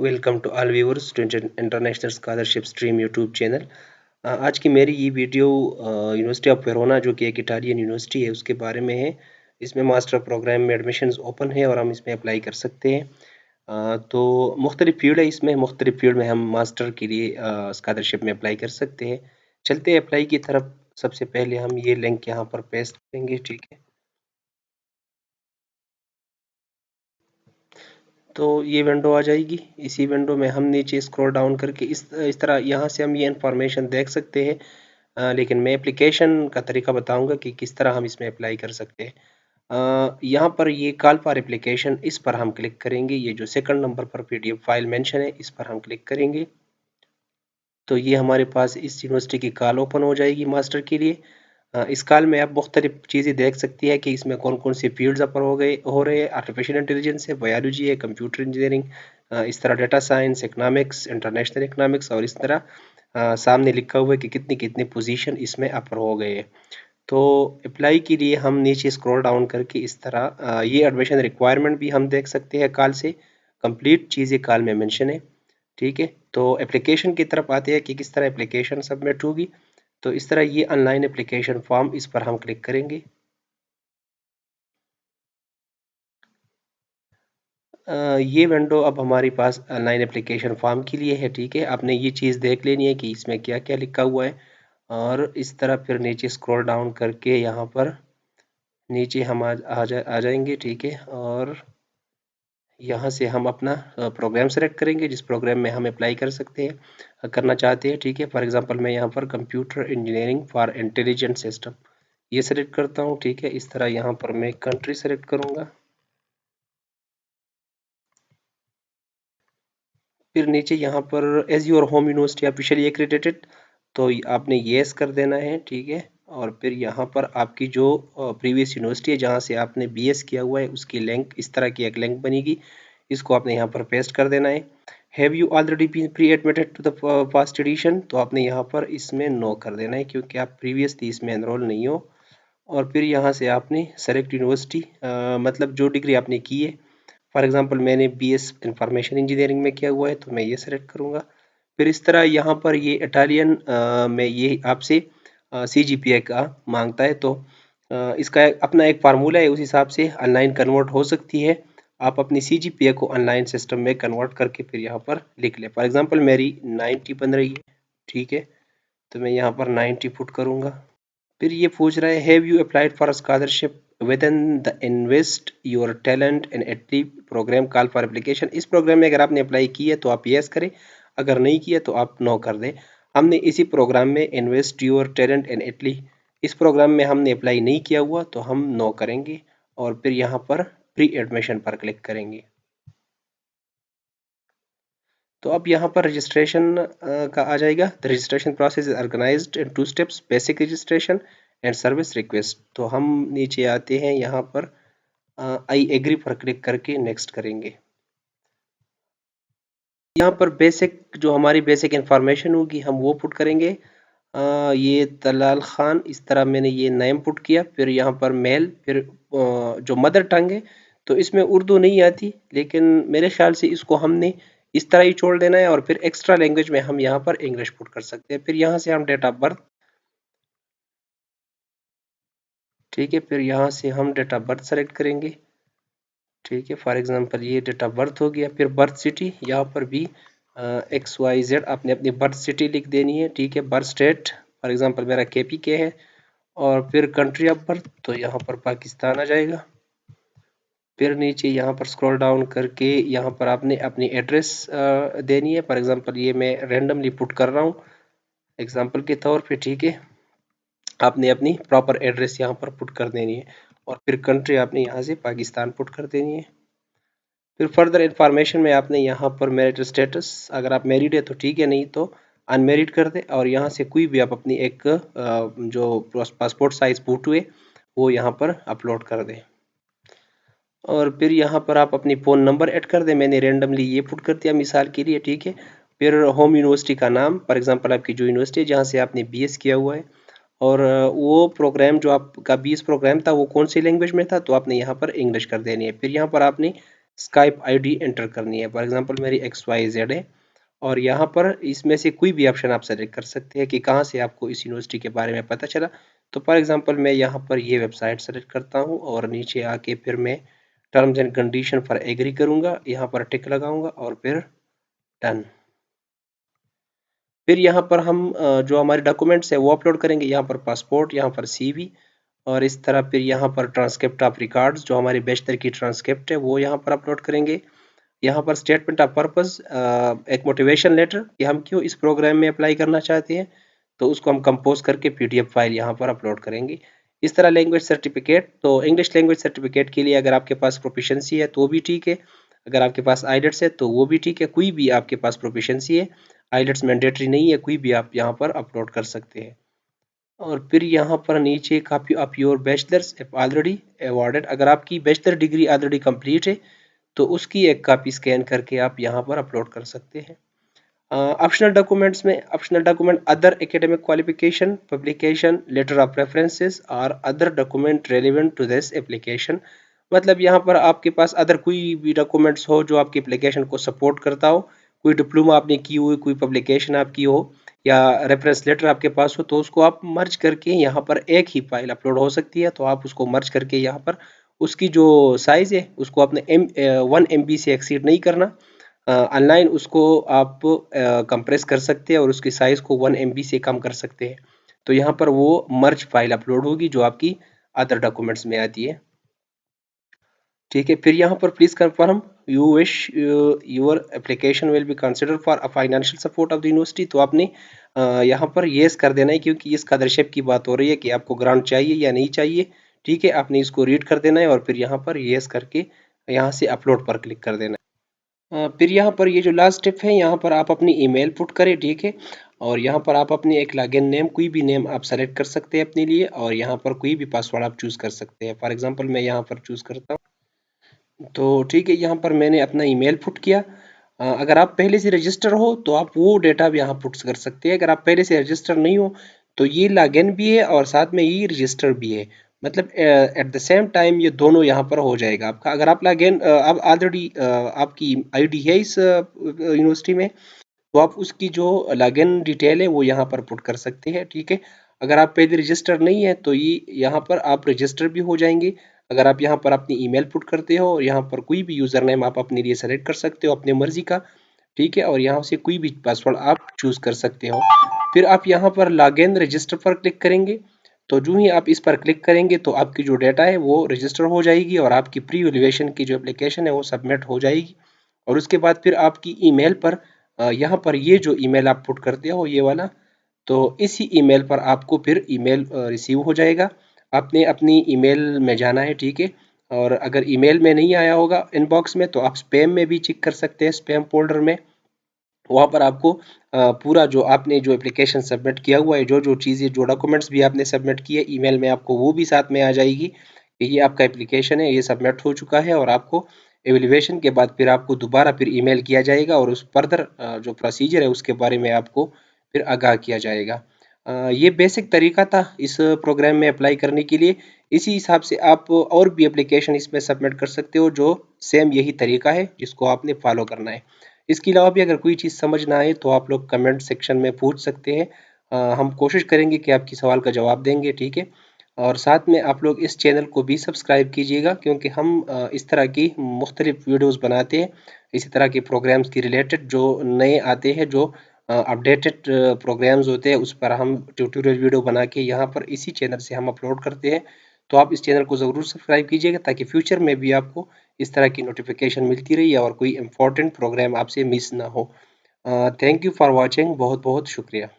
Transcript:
Welcome to all viewers to international scholarship stream YouTube channel. आज की मेरी ये वीडियो यूनिवर्सिटी ऑफ वेरोना जो कि एक इटालियन यूनिवर्सिटी है उसके बारे में है। इसमें मास्टर प्रोग्राम में एडमिशन्स ओपन है और हम इसमें अप्लाई कर सकते हैं। तो मुख्तलिफ फील्ड है, इसमें मुख्तलिफ फील्ड में हम मास्टर के लिए स्कॉलरशिप में अप्लाई कर सकते हैं। चलते हैं अप्लाई की तरफ। सबसे पहले हम ये लिंक यहाँ पर पेस्ट करेंगे, ठीक है। तो ये विंडो आ जाएगी। इसी विंडो में हम नीचे स्क्रॉल डाउन करके इस तरह यहाँ से हम ये इंफॉर्मेशन देख सकते हैं। लेकिन मैं एप्लीकेशन का तरीका बताऊंगा कि किस तरह हम इसमें अप्लाई कर सकते हैं। यहाँ पर ये कॉल फॉर एप्लीकेशन, इस पर हम क्लिक करेंगे। ये जो सेकंड नंबर पर पीडीएफ फाइल मेंशन है, इस पर हम क्लिक करेंगे तो ये हमारे पास इस यूनिवर्सिटी की कॉल ओपन हो जाएगी मास्टर के लिए। इस कॉल में आप मुख्तलिफ चीज़ें देख सकती है कि इसमें कौन कौन से फील्ड्स अपर हो रहे हैं। आर्टिफिशियल इंटेलिजेंस है, बायोलॉजी है, कंप्यूटर इंजीनियरिंग, इस तरह data science, economics, international economics, और इस तरह सामने लिखा हुआ है कि कितनी कितनी पोजीशन इसमें अपर हो गए हैं। तो अप्लाई के लिए हम नीचे स्क्रॉल डाउन करके इस तरह ये एडमिशन रिक्वायरमेंट भी हम देख सकते हैं। कॉल से कंप्लीट चीज़ें कॉल में मेंशन है, ठीक है। तो एप्लीकेशन की तरफ आते हैं कि किस तरह एप्लीकेशन सबमिट होगी। तो इस तरह ये ऑनलाइन एप्लीकेशन फॉर्म, इस पर हम क्लिक करेंगे। ये विंडो अब हमारे पास ऑनलाइन एप्लीकेशन फॉर्म के लिए है, ठीक है। आपने ये चीज़ देख लेनी है कि इसमें क्या क्या लिखा हुआ है, और इस तरह फिर नीचे स्क्रॉल डाउन करके यहाँ पर नीचे हम आ जाएंगे, ठीक है। और यहाँ से हम अपना प्रोग्राम सेलेक्ट करेंगे जिस प्रोग्राम में हम अप्लाई कर सकते हैं, करना चाहते हैं, ठीक है। फॉर एग्जांपल मैं यहाँ पर computer engineering for intelligent system ये सेलेक्ट करता हूँ, ठीक है। इस तरह यहाँ पर मैं कंट्री सेलेक्ट करूँगा। फिर नीचे यहाँ पर as your home university officially accredited, तो आपने येस कर देना है, ठीक है। और फिर यहाँ पर आपकी जो प्रीवियस यूनिवर्सिटी है जहाँ से आपने बीएस किया हुआ है उसकी लिंक, इस तरह की एक लिंक बनेगी, इसको आपने यहाँ पर पेस्ट कर देना है। Have you already been pre admitted to the first edition, तो आपने यहाँ पर इसमें नो कर देना है क्योंकि आप प्रीवियसली इसमें एनरोल नहीं हो। और फिर यहाँ से आपने सेलेक्ट यूनिवर्सिटी, मतलब जो डिग्री आपने की है। फॉर एग्जांपल मैंने बीएस इंफॉर्मेशन इंजीनियरिंग में किया हुआ है तो मैं ये सेलेक्ट करूँगा। फिर इस तरह यहाँ पर ये इटालियन में ये आपसे सीजीपीए का मांगता है, तो इसका अपना एक फार्मूला है, उस हिसाब से ऑनलाइन कन्वर्ट हो सकती है। आप अपनी सीजीपीए को ऑनलाइन सिस्टम में कन्वर्ट करके फिर यहाँ पर लिख लें। फॉर एग्जांपल मेरी 90 बन रही है, ठीक है। तो मैं यहाँ पर 90 पुट करूँगा। फिर ये पूछ रहा है have you applied for scholarship with in the invest your talent in Italy program call for application. इस प्रोग्राम में अगर आपने अप्लाई किया है तो आप यस करें, अगर नहीं किया तो आप नो कर दें। हमने इसी प्रोग्राम में इन्वेस्ट योर टैलेंट इन एटली, इस प्रोग्राम में हमने अप्लाई नहीं किया हुआ तो हम नो करेंगे और फिर यहाँ पर प्री एडमिशन पर क्लिक करेंगे। तो अब यहाँ पर रजिस्ट्रेशन का आ जाएगा। The registration process is organized in 2 steps, basic registration and service request. तो हम नीचे आते हैं, यहाँ पर आई एग्री पर क्लिक करके नेक्स्ट करेंगे। यहाँ पर बेसिक जो हमारी बेसिक इंफॉर्मेशन होगी हम वो पुट करेंगे। ये तलाल खान, इस तरह मैंने ये नेम पुट किया। फिर यहाँ पर मेल, फिर जो मदर टंग है तो इसमें उर्दू नहीं आती, लेकिन मेरे ख्याल से इसको हमने इस तरह ही छोड़ देना है। और फिर एक्स्ट्रा लैंग्वेज में हम यहाँ पर इंग्लिश पुट कर सकते हैं। फिर यहाँ से हम डेट ऑफ बर्थ, ठीक है। फिर यहाँ से हम डेट ऑफ बर्थ सेलेक्ट करेंगे, ठीक है। फॉर एग्जांपल ये डेट ऑफ बर्थ हो गया। फिर बर्थ सिटी, यहाँ पर भी XYZ आपने अपनी बर्थ सिटी लिख देनी है, ठीक है। बर्थ स्टेट, फॉर एग्जांपल मेरा KPK है। और फिर कंट्री ऑफ बर्थ, तो यहाँ पर पाकिस्तान आ जाएगा। फिर नीचे यहाँ पर स्क्रॉल डाउन करके यहाँ पर आपने अपनी एड्रेस देनी है। फॉर एग्जांपल ये मैं रेंडमली पुट कर रहा हूँ एग्जांपल के तौर पे, ठीक है। आपने अपनी प्रॉपर एड्रेस यहाँ पर पुट कर देनी है। और फिर कंट्री आपने यहाँ से पाकिस्तान पुट कर देनी है। फिर फर्दर इंफॉर्मेशन में आपने यहाँ पर मैरिटल स्टेटस, अगर आप मैरिड है तो ठीक है, नहीं तो अनमेरिड कर दें। और यहाँ से कोई भी आप अपनी एक जो पासपोर्ट साइज फोटो है वो यहाँ पर अपलोड कर दें। और फिर यहाँ पर आप अपनी फ़ोन नंबर ऐड कर दें। मैंने रेंडमली ये पुट कर दिया मिसाल के लिए, ठीक है। फिर होम यूनिवर्सिटी का नाम, फॉर एग्जांपल आपकी जो यूनिवर्सिटी है जहाँ से आपने बीएस किया हुआ है, और वो प्रोग्राम जो आपका बीएस प्रोग्राम था वो कौन सी लैंग्वेज में था, तो आपने यहाँ पर इंग्लिश कर देनी है। फिर यहाँ पर आपने स्काइप आईडी एंटर करनी है। फॉर एग्जांपल मेरी XYZ है और यहाँ पर इसमें से कोई भी ऑप्शन आप सेलेक्ट कर सकते हैं कि कहाँ से आपको इस यूनिवर्सिटी के बारे में पता चला। तो फॉर एग्जांपल मैं यहाँ पर ये वेबसाइट सेलेक्ट करता हूँ और नीचे आके फिर मैं टर्म्स एंड कंडीशन पर एग्री करूँगा, यहाँ पर टिक लगाऊंगा और फिर डन। फिर यहाँ पर हम जो हमारे डॉक्यूमेंट्स है वो अपलोड करेंगे, यहाँ पर पासपोर्ट, यहाँ पर CV और इस तरह फिर यहाँ पर ट्रांसक्रिप्ट ऑफ रिकॉर्ड्स जो हमारे बैचलर की ट्रांसक्रिप्ट है वो यहाँ पर अपलोड करेंगे। यहाँ पर स्टेटमेंट ऑफ पर्पस, एक मोटिवेशन लेटर कि हम क्यों इस प्रोग्राम में अप्लाई करना चाहते हैं, तो उसको हम कंपोज करके PDF फाइल यहाँ पर अपलोड करेंगे। इस तरह लैंग्वेज सर्टिफिकेट, तो इंग्लिश लैंग्वेज सर्टिफिकेट के लिए अगर आपके पास प्रोफिशिएंसी है तो भी ठीक है, अगर आपके पास आइलेट्स है तो वो भी ठीक है, कोई भी आपके पास प्रोफिशिएंसी है, आइलेट्स मैंडेटरी नहीं है, कोई भी आप यहाँ पर अपलोड कर सकते हैं। और फिर यहाँ पर नीचे copy of your bachelors already awarded, अगर आपकी बैचलर डिग्री ऑलरेडी कंप्लीट है तो उसकी एक कॉपी स्कैन करके आप यहाँ पर अपलोड कर सकते हैं। ऑप्शनल डॉक्यूमेंट्स में optional document other academic qualification, publication, letter of references और other document relevant to this application. मतलब यहाँ पर आपके पास अदर कोई भी डॉक्यूमेंट्स हो जो आपकी एप्लीकेशन को सपोर्ट करता हो, कोई डिप्लोमा आपने की हो, कोई पब्लिकेशन आपकी हो या रेफरेंस लेटर आपके पास हो, तो उसको आप मर्ज करके यहाँ पर एक ही फाइल अपलोड हो सकती है। तो आप उसको मर्ज करके यहाँ पर उसकी जो साइज़ है उसको अपने 1 MB से एक्सीड नहीं करना, ऑनलाइन उसको आप कंप्रेस कर सकते हैं और उसकी साइज़ को 1 MB से कम कर सकते हैं। तो यहाँ पर वो मर्ज फाइल अपलोड होगी जो आपकी अदर डॉक्यूमेंट्स में आती है। ठीक है, फिर यहाँ पर please confirm you wish your application will be consider for a financial support of the university. तो आपने यहाँ पर येस कर देना है क्योंकि इस स्कॉलरशिप की बात हो रही है कि आपको ग्रांट चाहिए या नहीं चाहिए। ठीक है, आपने इसको रीड कर देना है और फिर यहाँ पर येस करके यहाँ से अपलोड पर क्लिक कर देना है। फिर यहाँ पर ये जो लास्ट स्टेप है यहाँ पर आप अपनी ईमेल पुट करें। ठीक है, और यहाँ पर आप अपनी एक लॉगिन नेम, कोई भी नेम आप सेलेक्ट कर सकते हैं अपने लिए और यहाँ पर कोई भी पासवर्ड आप चूज़ कर सकते हैं। फॉर एग्जांपल मैं यहाँ पर चूज़ करता हूँ, तो ठीक है, यहाँ पर मैंने अपना ईमेल पुट किया। अगर आप पहले से रजिस्टर हो तो आप वो डेटा भी यहाँ पुट कर सकते हैं। अगर आप पहले से रजिस्टर नहीं हो तो ये लॉगिन भी है और साथ में ये रजिस्टर भी है, मतलब एट द सेम टाइम ये दोनों यहाँ पर हो जाएगा आपका। अगर आप लॉगिन आप ऑलरेडी आपकी आईडी है इस यूनिवर्सिटी में तो आप उसकी जो लॉगिन डिटेल है वो यहाँ पर पुट कर सकते हैं। ठीक है, अगर आप पहले रजिस्टर नहीं है तो ये यहाँ पर आप रजिस्टर भी हो जाएंगे। अगर आप यहाँ पर अपनी ईमेल पुट करते हो और यहाँ पर कोई भी यूज़र नेम आप अपने लिए सेलेक्ट कर सकते हो अपनी मर्जी का। ठीक है, और यहाँ से कोई भी पासवर्ड आप चूज़ कर सकते हो। फिर आप यहाँ पर लॉगिन रजिस्टर पर क्लिक करेंगे, तो जो ही आप इस पर क्लिक करेंगे तो आपकी जो डेटा है वो रजिस्टर हो जाएगी और आपकी प्री वैल्यूएशन की जो एप्लीकेशन है वो सबमिट हो जाएगी। और उसके बाद फिर आपकी ईमेल पर यहाँ पर ये जो ईमेल आप पुट करते हो ये वाला, तो इसी ईमेल पर आपको फिर ईमेल रिसीव हो जाएगा। आपने अपनी ईमेल में जाना है। ठीक है, और अगर ईमेल में नहीं आया होगा इनबॉक्स में तो आप स्पैम में भी चेक कर सकते हैं, स्पैम फोल्डर में। वहाँ पर आपको पूरा जो आपने जो एप्लीकेशन सबमिट किया हुआ है, जो जो चीज़ें, जो डॉक्यूमेंट्स भी आपने सबमिट किए ईमेल में, आपको वो भी साथ में आ जाएगी कि ये आपका एप्लीकेशन है, ये सबमिट हो चुका है। और आपको एवेल्युएशन के बाद फिर आपको दोबारा फिर ईमेल किया जाएगा और उस फर्दर जो प्रोसीजर है उसके बारे में आपको फिर आगाह किया जाएगा। ये बेसिक तरीका था इस प्रोग्राम में अप्लाई करने के लिए। इसी हिसाब से आप और भी एप्लीकेशन इसमें सबमिट कर सकते हो जो सेम यही तरीका है जिसको आपने फॉलो करना है। इसके अलावा भी अगर कोई चीज़ समझ ना आए तो आप लोग कमेंट सेक्शन में पूछ सकते हैं। हम कोशिश करेंगे कि आपकी सवाल का जवाब देंगे। ठीक है, और साथ में आप लोग इस चैनल को भी सब्सक्राइब कीजिएगा क्योंकि हम इस तरह की मुख्तलिफ वीडियोस बनाते हैं इसी तरह के प्रोग्राम्स की रिलेटेड। जो नए आते हैं, जो अपडेटेड प्रोग्राम्स होते हैं, उस पर हम ट्यूटोरियल वीडियो बना के यहाँ पर इसी चैनल से हम अपलोड करते हैं। तो आप इस चैनल को ज़रूर सब्सक्राइब कीजिएगा ताकि फ्यूचर में भी आपको इस तरह की नोटिफिकेशन मिलती रही और कोई इम्पोर्टेंट प्रोग्राम आपसे मिस ना हो। थैंक यू फॉर वॉचिंग, बहुत बहुत शुक्रिया।